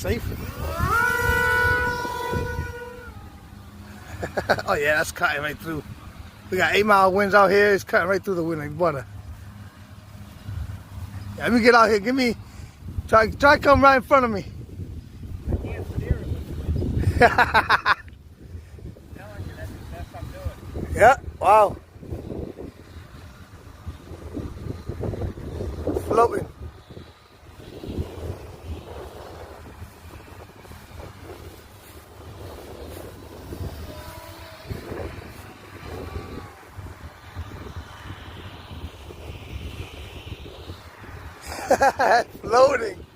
safe. Oh yeah, that's cutting right through. We got 8-mile winds out here. It's cutting right through the wind like butter. Yeah, let me get out here. Give me, try come right in front of me. I can't steer it with the wind. I'm telling you, that's the best I'm doing. Yeah, wow. Floating. Floating.